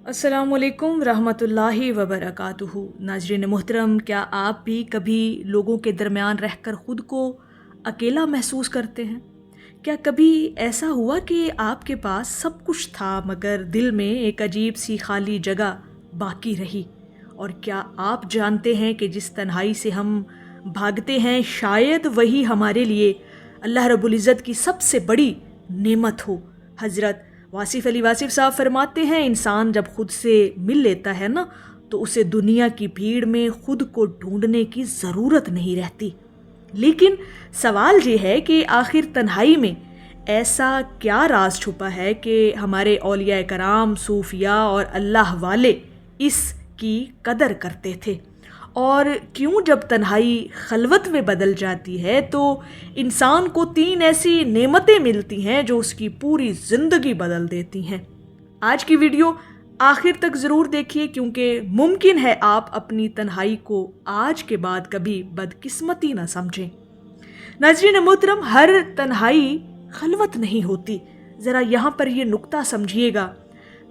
अस्सलाम वालेकुम रहमतुल्लाहि वबरकातुहू। नाज़रीन मोहतरम, क्या आप भी कभी लोगों के दरमियान रहकर ख़ुद को अकेला महसूस करते हैं? क्या कभी ऐसा हुआ कि आपके पास सब कुछ था मगर दिल में एक अजीब सी खाली जगह बाकी रही? और क्या आप जानते हैं कि जिस तन्हाई से हम भागते हैं शायद वही हमारे लिए अल्लाह रब्बुल इज़्ज़त की सबसे बड़ी नेमत हो। हज़रत वासिफ़ अली वासिफ़ साहब फरमाते हैं, इंसान जब खुद से मिल लेता है ना तो उसे दुनिया की भीड़ में खुद को ढूंढने की ज़रूरत नहीं रहती। लेकिन सवाल ये है कि आखिर तन्हाई में ऐसा क्या राज छुपा है कि हमारे औलिया कराम, सूफिया और अल्लाह वाले इसकी कदर करते थे? और क्यों जब तन्हाई खलवत में बदल जाती है तो इंसान को 3 ऐसी नेमतें मिलती हैं जो उसकी पूरी ज़िंदगी बदल देती हैं? आज की वीडियो आखिर तक ज़रूर देखिए, क्योंकि मुमकिन है आप अपनी तन्हाई को आज के बाद कभी बदकिस्मती ना समझें। नाज़रीन मोहतरम, हर तन्हाई खलवत नहीं होती। ज़रा यहाँ पर ये नुक्ता समझिएगा।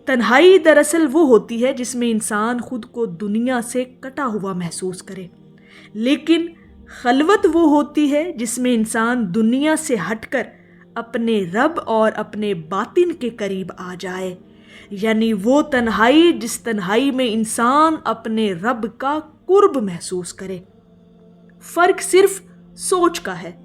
तन्हाई दरअसल वो होती है जिसमें इंसान खुद को दुनिया से कटा हुआ महसूस करे, लेकिन खलवत वो होती है जिसमें इंसान दुनिया से हटकर अपने रब और अपने बातिन के करीब आ जाए। यानी वो तन्हाई जिस तन्हाई में इंसान अपने रब का कुर्ब महसूस करे। फ़र्क सिर्फ सोच का है।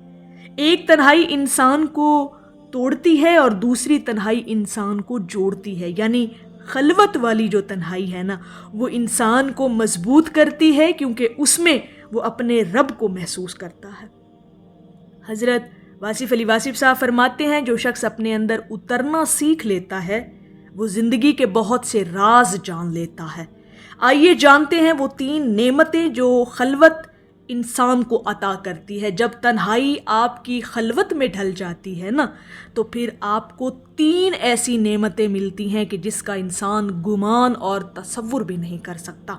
एक तन्हाई इंसान को तोड़ती है और दूसरी तन्हाई इंसान को जोड़ती है। यानी खलवत वाली जो तन्हाई है ना, वो इंसान को मजबूत करती है क्योंकि उसमें वो अपने रब को महसूस करता है। हज़रत वासिफ़ अली वासिफ़ साहब फरमाते हैं, जो शख्स अपने अंदर उतरना सीख लेता है वो ज़िंदगी के बहुत से राज जान लेता है। आइए जानते हैं वो 3 नेमतें जो खलवत इंसान को अता करती है। जब तन्हाई आपकी खलवत में ढल जाती है ना तो फिर आपको 3 ऐसी नेमतें मिलती हैं कि जिसका इंसान गुमान और तसव्वुर भी नहीं कर सकता।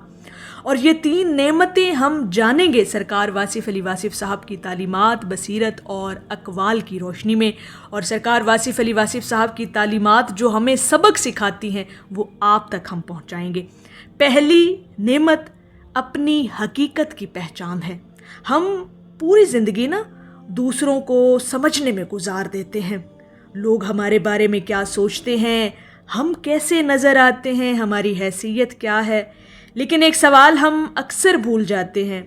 और ये 3 नेमतें हम जानेंगे सरकार वासिफ़ अली वासिफ़ साहब की तालीमात, बसीरत और अक़वाल की रोशनी में। और सरकार वासिफ़ अली वासिफ़ साहब की तालीमात जो हमें सबक सिखाती हैं वो आप तक हम पहुँचाएँगे। पहली नेमत अपनी हकीकत की पहचान है। हम पूरी ज़िंदगी ना दूसरों को समझने में गुजार देते हैं। लोग हमारे बारे में क्या सोचते हैं, हम कैसे नज़र आते हैं, हमारी हैसियत क्या है। लेकिन एक सवाल हम अक्सर भूल जाते हैं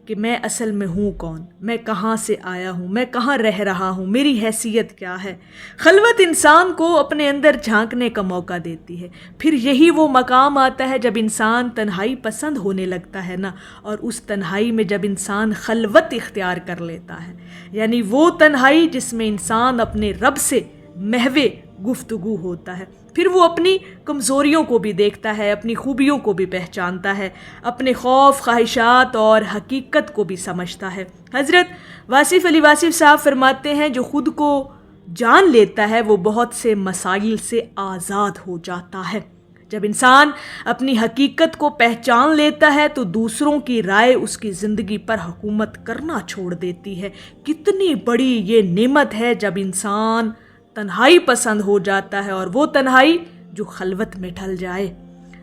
कि मैं असल में हूँ कौन, मैं कहाँ से आया हूँ, मैं कहाँ रह रहा हूँ, मेरी हैसियत क्या है। खलवत इंसान को अपने अंदर झांकने का मौका देती है। फिर यही वो मकाम आता है जब इंसान तन्हाई पसंद होने लगता है ना, और उस तन्हाई में जब इंसान खलवत इख्तियार कर लेता है, यानी वो तन्हाई जिसमें इंसान अपने रब से महवे गुफ्तगू होता है। फिर वो अपनी कमज़ोरियों को भी देखता है, अपनी खूबियों को भी पहचानता है, अपने खौफ, ख्वाहिशात और हकीकत को भी समझता है। हज़रत वासिफ़ अली वासिफ़ साहब फरमाते हैं, जो ख़ुद को जान लेता है वो बहुत से मसाइल से आज़ाद हो जाता है। जब इंसान अपनी हकीकत को पहचान लेता है तो दूसरों की राय उसकी ज़िंदगी पर हुकूमत करना छोड़ देती है। कितनी बड़ी ये नेमत है जब इंसान तन्हाई पसंद हो जाता है, और वो तन्हाई जो खलवत में ढल जाए।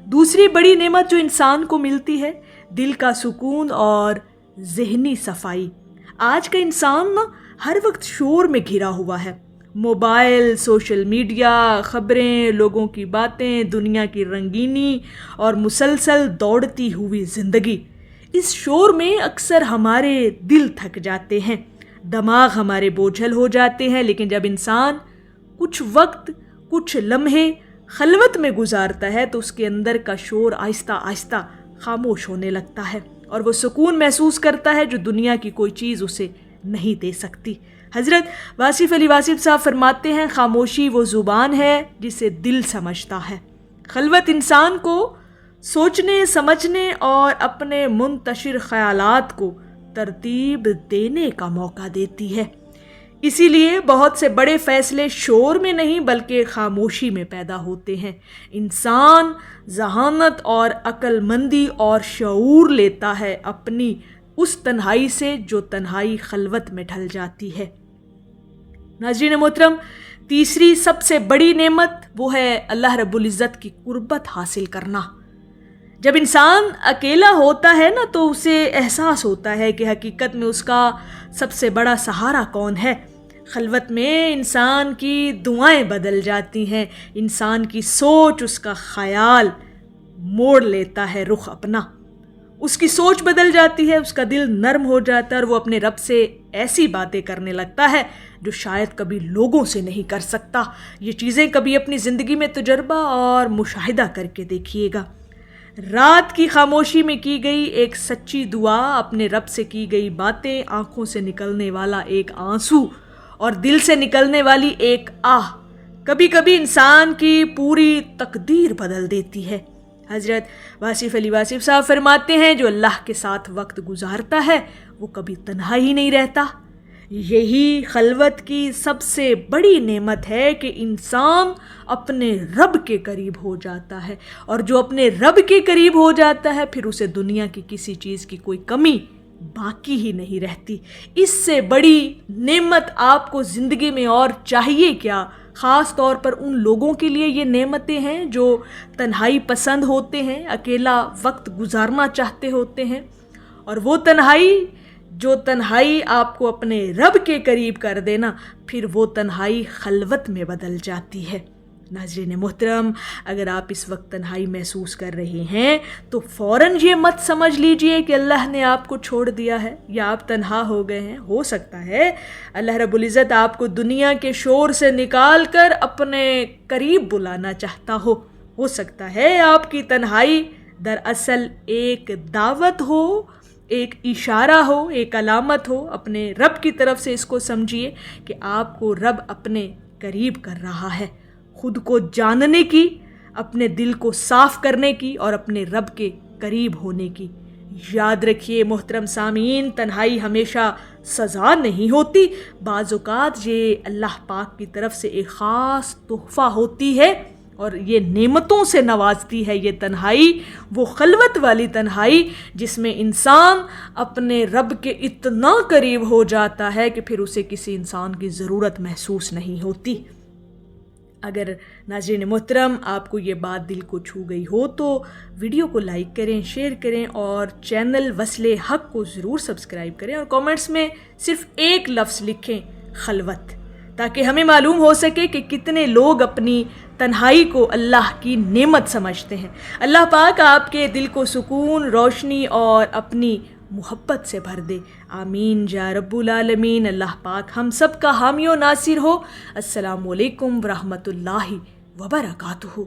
दूसरी बड़ी नेमत जो इंसान को मिलती है, दिल का सुकून और ज़हनी सफाई। आज का इंसान ना हर वक्त शोर में घिरा हुआ है। मोबाइल, सोशल मीडिया, ख़बरें, लोगों की बातें, दुनिया की रंगीनी और मुसलसल दौड़ती हुई ज़िंदगी। इस शोर में अक्सर हमारे दिल थक जाते हैं, दिमाग हमारे बोझल हो जाते हैं। लेकिन जब इंसान कुछ वक्त, कुछ लम्हे खलवत में गुजारता है तो उसके अंदर का शोर आहिस्ता आहिस्ता खामोश होने लगता है और वो सुकून महसूस करता है जो दुनिया की कोई चीज़ उसे नहीं दे सकती। हज़रत वासिफ़ अली वासिफ़ साहब फरमाते हैं, खामोशी वो ज़ुबान है जिसे दिल समझता है। खलवत इंसान को सोचने, समझने और अपने मुंतशिर ख़यालात को तरतीब देने का मौका देती है। इसीलिए बहुत से बड़े फ़ैसले शोर में नहीं बल्कि खामोशी में पैदा होते हैं। इंसान ज़हानत और अक्लमंदी और शऊर लेता है अपनी उस तन्हाई से जो तन्हाई खलवत में ढल जाती है। नाज़रीन मोहतरम, تیسری سب سے بڑی نعمت وہ ہے اللہ رب العزت کی قربت حاصل کرنا۔ جب انسان اکیلا ہوتا ہے نا تو اسے احساس ہوتا ہے کہ حقیقت میں اس کا سب سے بڑا سہارا کون ہے۔ خلوت میں انسان کی دعائیں بدل جاتی ہیں، انسان کی سوچ، اس کا خیال موڑ لیتا ہے رخ اپنا، اس کی سوچ بدل جاتی ہے، اس کا دل نرم ہو جاتا ہے اور وہ اپنے رب سے ایسی باتیں کرنے لگتا ہے جو شاید کبھی لوگوں سے نہیں کر سکتا۔ یہ چیزیں کبھی اپنی زندگی میں تجربہ اور مشاہدہ کر کے دیکھیے گا۔ رات کی خاموشی میں کی گئی ایک سچی دعا، اپنے رب سے کی گئی باتیں، آنکھوں سے نکلنے والا ایک آنسو اور دل سے نکلنے والی ایک آہ کبھی کبھی انسان کی پوری تقدیر بدل دیتی ہے۔ حضرت واصف علی واصف صاحب فرماتے ہیں جو اللہ کے ساتھ وقت گزارتا ہے وہ کبھی تنہا ہی نہیں رہتا۔ یہی خلوت کی سب سے بڑی نعمت ہے کہ انسان اپنے رب کے قریب ہو جاتا ہے، اور جو اپنے رب کے قریب ہو جاتا ہے پھر اسے دنیا کی کسی چیز کی کوئی کمی باقی ہی نہیں رہتی۔ اس سے بڑی نعمت آپ کو زندگی میں اور چاہیے کیا؟ خاص طور پر ان لوگوں کے لیے یہ نعمتیں ہیں جو تنہائی پسند ہوتے ہیں، اکیلا وقت گزارنا چاہتے ہوتے ہیں، اور وہ تنہائی آپ کو اپنے رب کے قریب کر دینا، پھر وہ تنہائی خلوت میں بدل جاتی ہے۔ ناظرین محترم، اگر آپ اس وقت تنہائی محسوس کر رہے ہیں تو فوراً یہ مت سمجھ لیجئے کہ اللہ نے آپ کو چھوڑ دیا ہے یا آپ تنہا ہو گئے ہیں۔ ہو سکتا ہے اللہ رب العزت آپ کو دنیا کے شور سے نکال کر اپنے قریب بلانا چاہتا ہو سکتا ہے آپ کی تنہائی دراصل ایک دعوت ہو، ایک اشارہ ہو، ایک علامت ہو۔ اپنے رب کی طرف سے اس کو سمجھیے کہ آپ کو رب اپنے قریب کر رہا ہے، خود کو جاننے کی، اپنے دل کو صاف کرنے کی اور اپنے رب کے قریب ہونے کی۔ یاد رکھیے محترم سامعین، تنہائی ہمیشہ سزا نہیں ہوتی، بعض اوقات یہ اللہ پاک کی طرف سے ایک خاص تحفہ ہوتی ہے اور یہ نعمتوں سے نوازتی ہے۔ یہ تنہائی، وہ خلوت والی تنہائی جس میں انسان اپنے رب کے اتنا قریب ہو جاتا ہے کہ پھر اسے کسی انسان کی ضرورت محسوس نہیں ہوتی۔ اگر ناظرین محترم آپ کو یہ بات دل کو چھو گئی ہو تو ویڈیو کو لائک کریں، شیئر کریں اور چینل وصل حق کو ضرور سبسکرائب کریں، اور کامنٹس میں صرف ایک لفظ لکھیں، خلوت، تاکہ ہمیں معلوم ہو سکے کہ کتنے لوگ اپنی تنہائی کو اللہ کی نعمت سمجھتے ہیں۔ اللہ پاک آپ کے دل کو سکون، روشنی اور اپنی محبت سے بھر دے، آمین یا رب العالمین۔ اللہ پاک ہم سب کا حامی و ناصر ہو۔ السلام علیکم ورحمۃ اللہ وبرکاتہ۔